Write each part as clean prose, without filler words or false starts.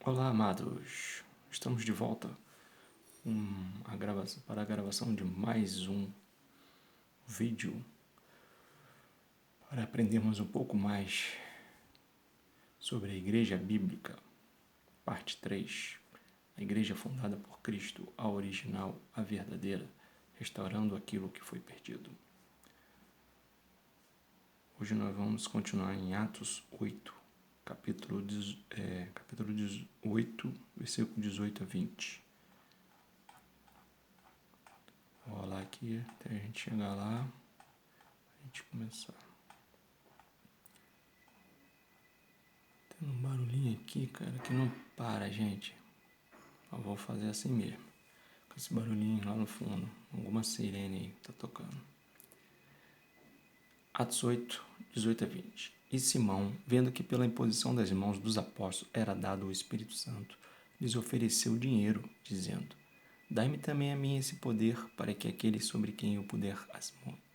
Olá, amados. Estamos de volta para a gravação de mais um vídeo para aprendermos um pouco mais sobre a Igreja Bíblica, parte 3. A Igreja fundada por Cristo, a original, a verdadeira, restaurando aquilo que foi perdido. Hoje nós vamos continuar em Atos 8, capítulo 18, versículo 18 a 20. Vou rolar aqui até a gente chegar lá, a gente começar. Tem um barulhinho aqui, cara, que não para, gente. Eu vou fazer assim mesmo, com esse barulhinho lá no fundo. Alguma sirene aí tá tocando. Atos 8, 18 a 20. E Simão, vendo que pela imposição das mãos dos apóstolos era dado o Espírito Santo, lhes ofereceu dinheiro, dizendo: Dai-me também a mim esse poder, para que aquele sobre quem eu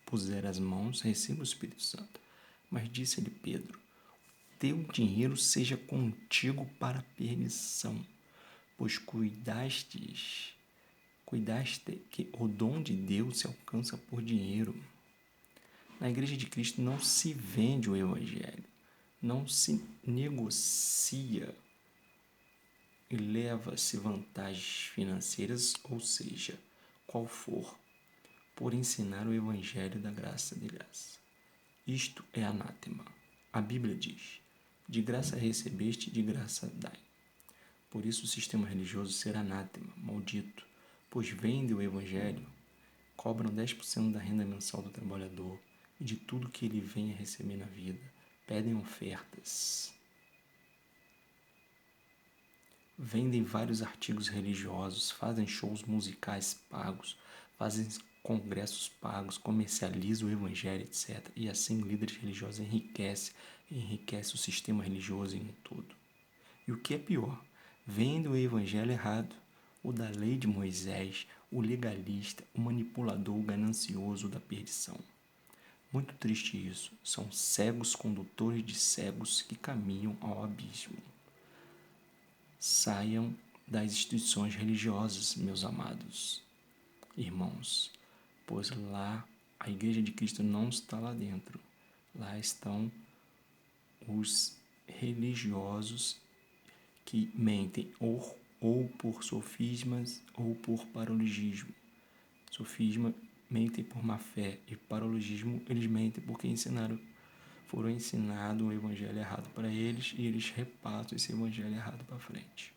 puser as mãos receba o Espírito Santo. Mas disse-lhe Pedro: Teu dinheiro seja contigo para a perdição, pois cuidaste que o dom de Deus se alcança por dinheiro. Na Igreja de Cristo não se vende o Evangelho, não se negocia e leva-se vantagens financeiras, ou seja, qual for, por ensinar o Evangelho da graça de graça. Isto é anátema. A Bíblia diz: de graça recebeste, de graça dai. Por isso o sistema religioso será anátema, maldito, pois vendem o Evangelho, cobram 10% da renda mensal do trabalhador e de tudo que ele venha receber na vida, pedem ofertas, vendem vários artigos religiosos, fazem shows musicais pagos, fazem congressos pagos, comercializam o Evangelho, etc. E assim líderes religiosos enriquece o sistema religioso em um todo. E o que é pior, vende o Evangelho errado, o da lei de Moisés, o legalista, o manipulador, o ganancioso da perdição. Muito triste isso. São cegos condutores de cegos que caminham ao abismo. Saiam das instituições religiosas, meus amados irmãos, pois lá a Igreja de Cristo não está lá dentro. Lá estão os religiosos que mentem ou por sofismas ou por paralogismo. Sofisma mentem por má fé e paralogismo eles mentem porque foram ensinados o evangelho errado para eles e eles repassam esse evangelho errado para frente.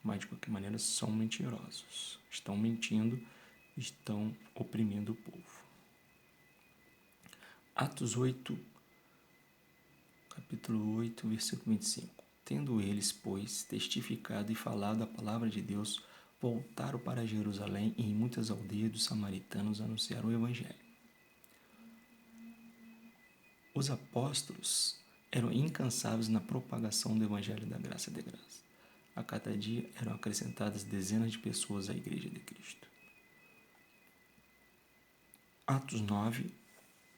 Mas de qualquer maneira são mentirosos. Estão mentindo, estão oprimindo o povo. Atos 8, capítulo 8, versículo 25. Tendo eles, pois, testificado e falado a palavra de Deus, voltaram para Jerusalém e em muitas aldeias dos samaritanos anunciaram o Evangelho. Os apóstolos eram incansáveis na propagação do Evangelho da graça de graça. A cada dia eram acrescentadas dezenas de pessoas à Igreja de Cristo. Atos 9,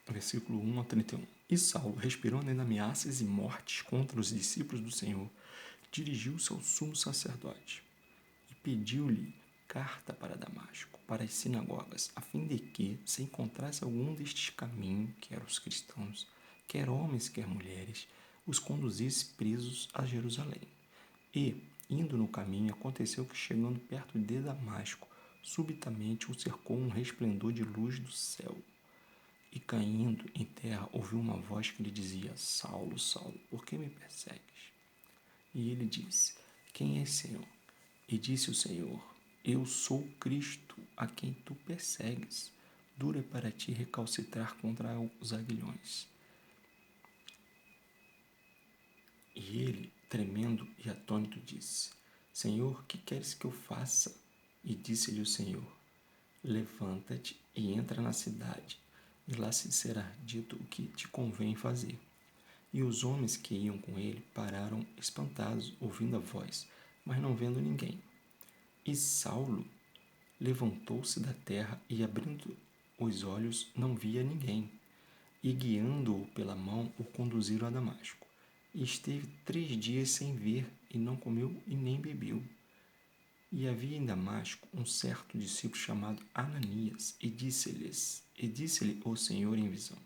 versículo 1 a 31. E Saulo, respirando ainda ameaças e mortes contra os discípulos do Senhor, dirigiu-se ao sumo sacerdote e pediu-lhe carta para Damasco, para as sinagogas, a fim de que, se encontrasse algum destes caminhos, quer os cristãos, quer homens, quer mulheres, os conduzisse presos a Jerusalém. E, indo no caminho, aconteceu que, chegando perto de Damasco, subitamente o cercou um resplendor de luz do céu. E caindo em terra, ouviu uma voz que lhe dizia: Saulo, Saulo, por que me persegues? E ele disse: Quem és, Senhor? E disse o Senhor: Eu sou Cristo, a quem tu persegues. Duro é para ti recalcitrar contra os aguilhões. E ele, tremendo e atônito, disse: Senhor, que queres que eu faça? E disse-lhe o Senhor: Levanta-te e entra na cidade, e lá se será dito o que te convém fazer. E os homens que iam com ele pararam espantados, ouvindo a voz, mas não vendo ninguém. E Saulo levantou-se da terra e, abrindo os olhos, não via ninguém. E, guiando-o pela mão, o conduziram a Damasco. e esteve 3 dias sem ver, e não comeu e nem bebeu. E havia em Damasco um certo discípulo chamado Ananias, e disse-lhe o Senhor em visão: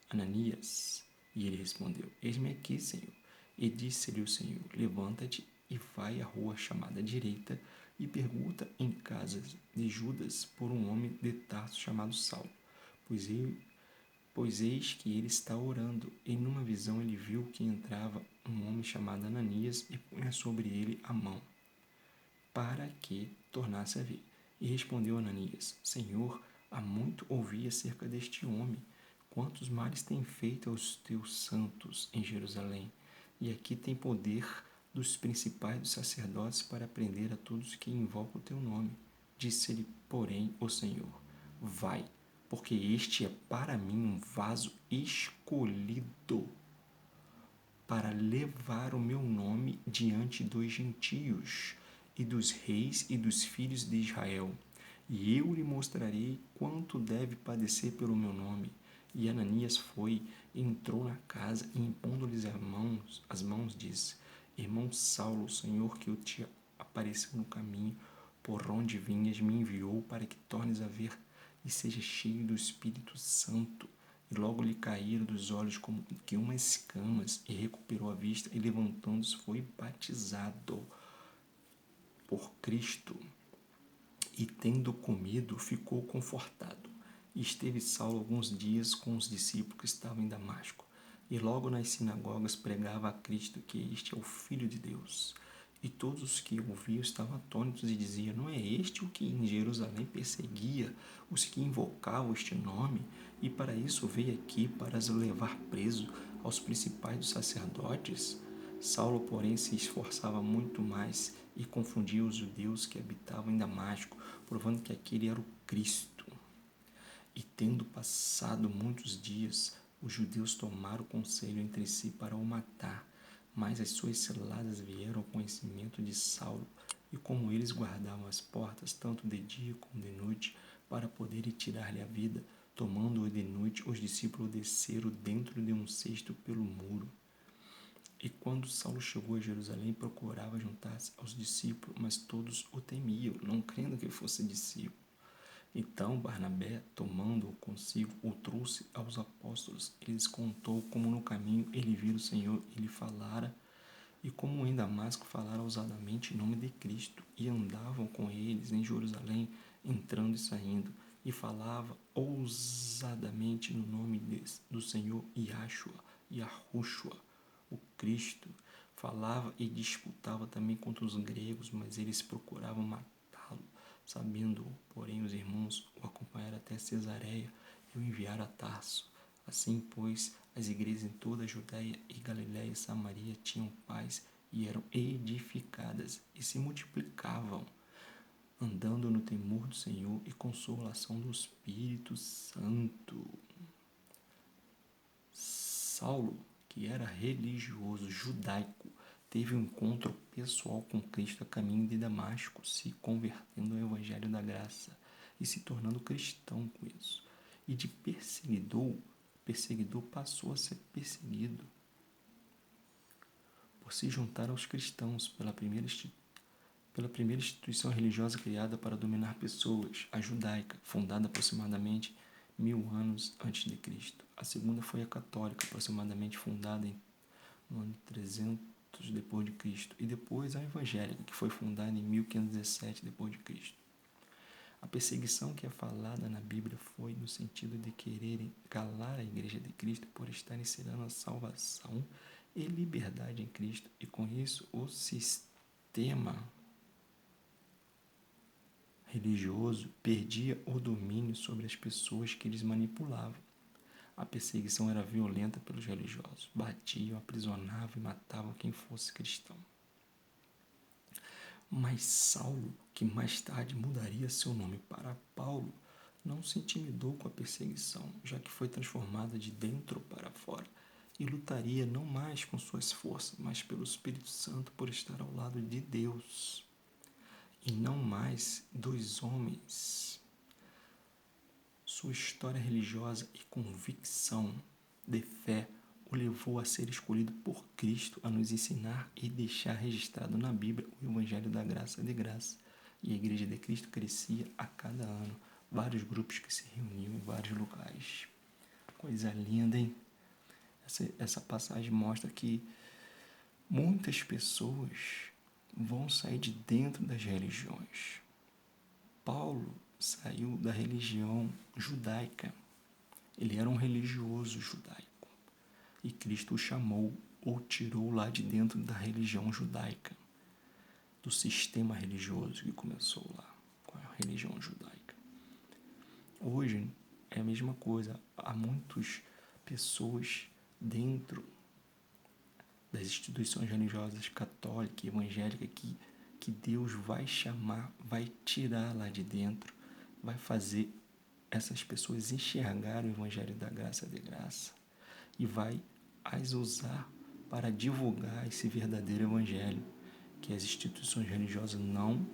Ananias. E ele respondeu: Eis-me aqui, Senhor. E disse-lhe o Senhor: Levanta-te e vai à rua chamada Direita, e pergunta em casas de Judas por um homem de Tarso chamado Saulo, pois eis que ele está orando. E numa visão ele viu que entrava um homem chamado Ananias e punha sobre ele a mão, para que tornasse a ver. E respondeu Ananias: Senhor, há muito ouvi acerca deste homem, quantos males tem feito aos teus santos em Jerusalém. E aqui tem poder dos principais dos sacerdotes para prender a todos que invocam o teu nome. Disse-lhe, porém, o Senhor: Vai, porque este é para mim um vaso escolhido para levar o meu nome diante dos gentios e dos reis e dos filhos de Israel. E eu lhe mostrarei quanto deve padecer pelo meu nome. E Ananias foi, entrou na casa e, impondo-lhes as mãos, disse: Irmão Saulo, o Senhor que eu te apareceu no caminho, por onde vinhas, me enviou para que tornes a ver e seja cheio do Espírito Santo. E logo lhe caíram dos olhos como que umas escamas, e recuperou a vista, e levantando-se foi batizado por Cristo. E tendo comido, ficou confortado. E esteve Saulo alguns dias com os discípulos que estavam em Damasco. E logo nas sinagogas pregava a Cristo que este é o Filho de Deus. E todos os que ouviam estavam atônitos e diziam: Não é este o que em Jerusalém perseguia os que invocavam este nome? E para isso veio aqui, para os levar preso aos principais dos sacerdotes? Saulo, porém, se esforçava muito mais e confundia os judeus que habitavam em Damasco, provando que aquele era o Cristo. E tendo passado muitos dias, os judeus tomaram conselho entre si para o matar. Mas as suas ciladas vieram ao conhecimento de Saulo, e como eles guardavam as portas, tanto de dia como de noite, para poderem tirar-lhe a vida, tomando-o de noite, os discípulos desceram dentro de um cesto pelo muro. E quando Saulo chegou a Jerusalém, procurava juntar-se aos discípulos, mas todos o temiam, não crendo que fosse discípulo. Então Barnabé, tomando-o consigo, o trouxe aos apóstolos. Ele lhes contou como no caminho ele vira o Senhor e lhe falara, e como em Damasco falara ousadamente em nome de Cristo, e andavam com eles em Jerusalém, entrando e saindo, e falava ousadamente no nome do Senhor Yahushua, o Cristo. Falava e disputava também contra os gregos, mas eles procuravam matá-lo. Sabendo, porém, os irmãos o acompanharam até Cesareia e o enviaram a Tarso. Assim, pois, as igrejas em toda a Judéia e Galiléia e Samaria tinham paz e eram edificadas e se multiplicavam, andando no temor do Senhor e consolação do Espírito Santo. Saulo, que era religioso judaico, teve um encontro pessoal com Cristo a caminho de Damasco, se convertendo ao Evangelho da Graça e se tornando cristão com isso. E de perseguidor passou a ser perseguido por se juntar aos cristãos pela primeira instituição religiosa criada para dominar pessoas, a judaica, fundada aproximadamente 1000 anos antes de Cristo. A segunda foi a católica, aproximadamente fundada no ano 300 depois de Cristo, e depois a evangélica, que foi fundada em 1517 depois de Cristo. A perseguição que é falada na Bíblia foi no sentido de quererem calar a Igreja de Cristo por estar ensinando a salvação e liberdade em Cristo, e com isso o sistema religioso perdia o domínio sobre as pessoas que eles manipulavam. A perseguição era violenta pelos religiosos, batiam, aprisionavam e matavam quem fosse cristão. Mas Saulo, que mais tarde mudaria seu nome para Paulo, não se intimidou com a perseguição, já que foi transformada de dentro para fora, e lutaria não mais com suas forças, mas pelo Espírito Santo, por estar ao lado de Deus, e não mais dos homens. Sua história religiosa e convicção de fé o levou a ser escolhido por Cristo a nos ensinar e deixar registrado na Bíblia o Evangelho da Graça de Graça. E a Igreja de Cristo crescia a cada ano, vários grupos que se reuniam em vários lugares. Coisa linda, hein? Essa passagem mostra que muitas pessoas vão sair de dentro das religiões. Paulo saiu da religião judaica. Ele era um religioso judaico. E Cristo o chamou ou tirou lá de dentro da religião judaica, do sistema religioso que começou lá, com a religião judaica. Hoje é a mesma coisa. Há muitas pessoas dentro das instituições religiosas católica e evangélica que Deus vai chamar, vai tirar lá de dentro, vai fazer essas pessoas enxergarem o Evangelho da Graça de Graça e vai as usar para divulgar esse verdadeiro Evangelho que as instituições religiosas não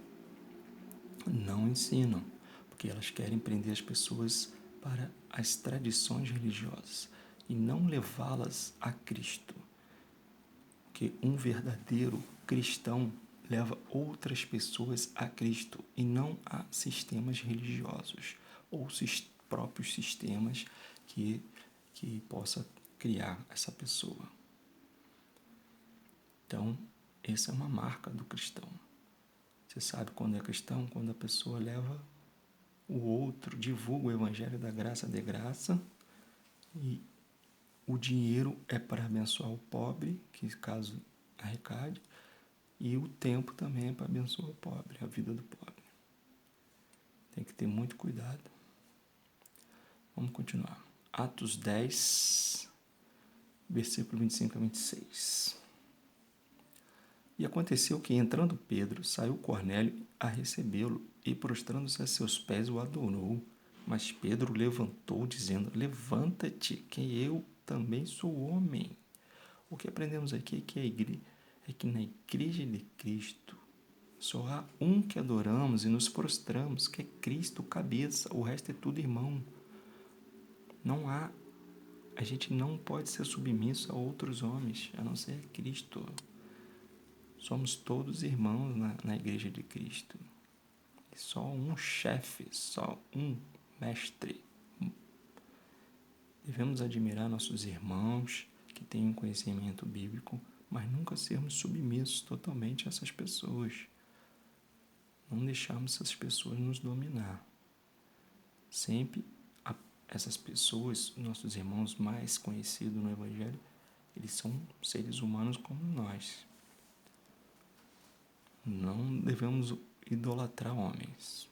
ensinam, porque elas querem prender as pessoas para as tradições religiosas e não levá-las a Cristo. Porque um verdadeiro cristão leva outras pessoas a Cristo e não a sistemas religiosos ou próprios sistemas que possa criar essa pessoa. Então, essa é uma marca do cristão. Você sabe quando é cristão? Quando a pessoa leva o outro, divulga o Evangelho da Graça de Graça, e o dinheiro é para abençoar o pobre, que caso arrecade, e o tempo também é para abençoar o pobre, a vida do pobre. Tem que ter muito cuidado. Vamos continuar. Atos 10, versículo 25 a 26. E aconteceu que, entrando Pedro, saiu Cornélio a recebê-lo, e prostrando-se a seus pés o adorou. Mas Pedro levantou, dizendo: Levanta-te, que eu também sou homem. O que aprendemos aqui é que na Igreja de Cristo só há um que adoramos e nos prostramos, que é Cristo, cabeça. O resto é tudo irmão. A gente não pode ser submisso a outros homens, a não ser Cristo. Somos todos irmãos na Igreja de Cristo. E só um chefe, só um mestre. Devemos admirar nossos irmãos que têm um conhecimento bíblico, mas nunca sermos submissos totalmente a essas pessoas. Não deixarmos essas pessoas nos dominar. Sempre essas pessoas, nossos irmãos mais conhecidos no Evangelho, eles são seres humanos como nós. Não devemos idolatrar homens.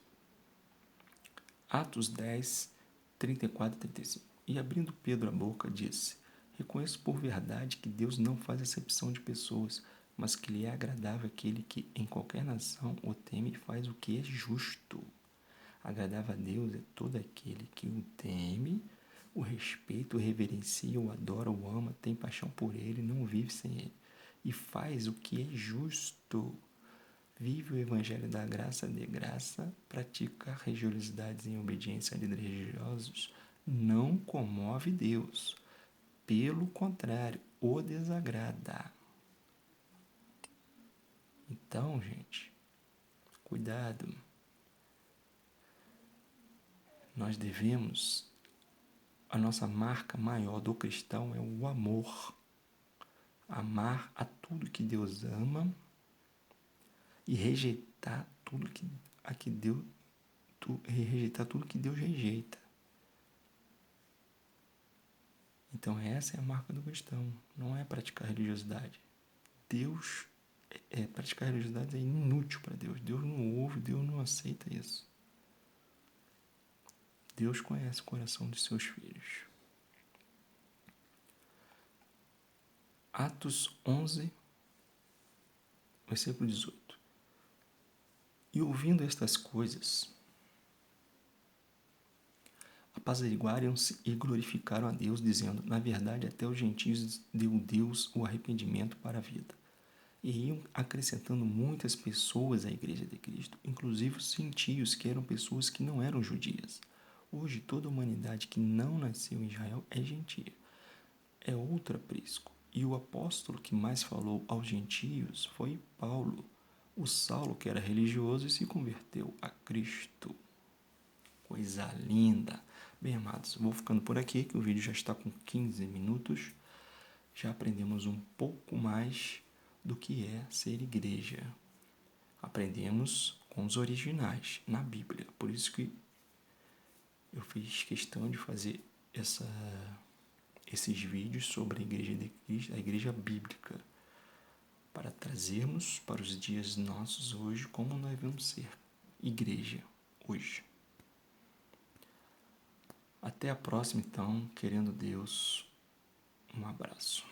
Atos 10, 34 e 35. E abrindo Pedro a boca, disse: Reconheço por verdade que Deus não faz acepção de pessoas, mas que lhe é agradável aquele que em qualquer nação o teme e faz o que é justo. Agradável a Deus é todo aquele que o teme, o respeita, o reverencia, o adora, o ama, tem paixão por ele, não vive sem ele, e faz o que é justo. Vive o Evangelho da Graça de Graça, pratica religiosidades em obediência a líderes religiosos, não comove Deus. Pelo contrário, o desagrada. Então, gente, cuidado. Nós devemos, a nossa marca maior do cristão é o amor. Amar a tudo que Deus ama e rejeitar tudo que Deus rejeita. Então essa é a marca do cristão, não é praticar religiosidade. Praticar religiosidade é inútil para Deus. Deus não ouve, Deus não aceita isso. Deus conhece o coração dos seus filhos. Atos 11, versículo 18. E ouvindo estas coisas, apaziguaram-se e glorificaram a Deus, dizendo: Na verdade, até os gentios deu Deus o arrependimento para a vida. E iam acrescentando muitas pessoas à Igreja de Cristo, inclusive os gentios, que eram pessoas que não eram judias. Hoje, toda a humanidade que não nasceu em Israel é gentia. é outro aprisco. E o apóstolo que mais falou aos gentios foi Paulo, o Saulo que era religioso e se converteu a Cristo. Coisa linda! Bem, amados, vou ficando por aqui, que o vídeo já está com 15 minutos. Já aprendemos um pouco mais do que é ser igreja. Aprendemos com os originais, na Bíblia. Por isso que eu fiz questão de fazer esses vídeos sobre a Igreja de Cristo, a Igreja Bíblica, para trazermos para os dias nossos hoje como nós vamos ser igreja hoje. Até a próxima, então, querendo Deus, um abraço.